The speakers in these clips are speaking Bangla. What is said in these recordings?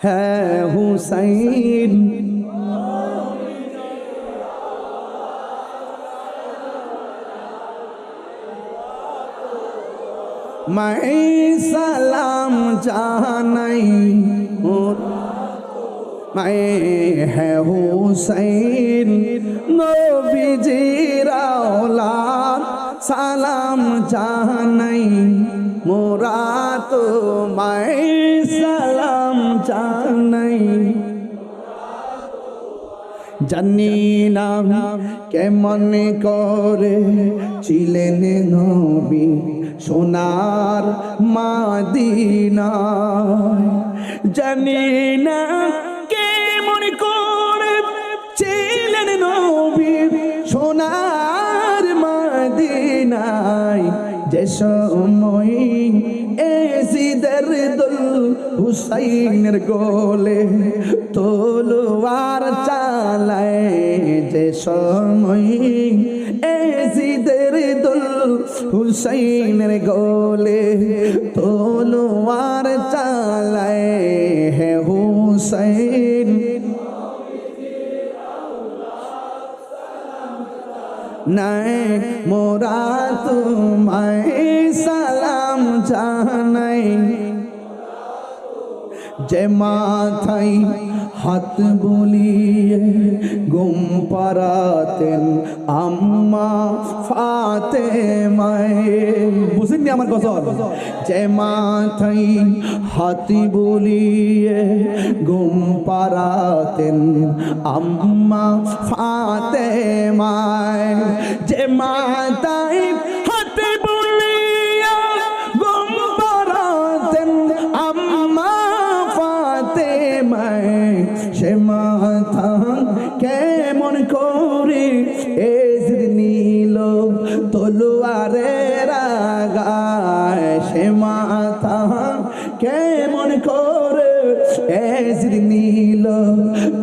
হ্যাঁ হুসাইন। मैं सलाम जानाई मैं है हुसैन नबीजीर औलाद सलाम जानाई मोरा तो मैं सलाम जानाई জানি না কেমন করে ছিলেন নবী সোনার মদিনায়, জানি না কেমন করে ছিলেন নবী সোনার মদিনায়, যে সময় এজিদের দুল হুসাইনের গোলে তলোয়ার চালায়, যে সময় এজিদের দুল হুসাইনের গোলে তলোয়ার চালায়, হে হুসাইন নাই মোরা তোমায় সালাম জানাই, যে মাথায় হাত বুলিয়ে ঘুম পাড়াতেন আম্মা ফাতেমায়, বুঝেননি আমার গজল? যে মাথায় হাত বুলিয়ে ঘুম পাড়াতেন আম্মা ফাতেমায়, যে মাথায় হাত বুলিয়ে ঘুম পাড়াতেন আম্মা ফাতেমায়, সে মাথা কেমন করে এজিদ নিল তলোয়ারের আগায়, সে মাথা কেমন করে এজিদ নিল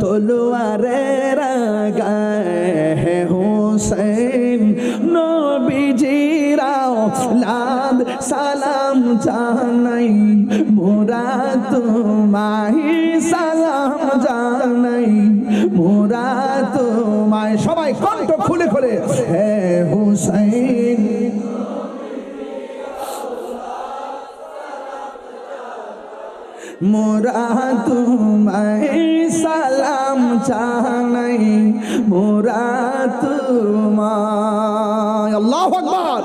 তলোয়ারের আগায়, হে হুসাইন নবীজির औलाद সালাম জানাই মোরা তোমায় সালাম জানাই, মোরা তোমায়, সবাই কণ্ঠ খুলে খুলে হে হুসাইন মোরা তোমায় সালাম জানাই, মোরা তোমায়। আল্লাহু আকবার।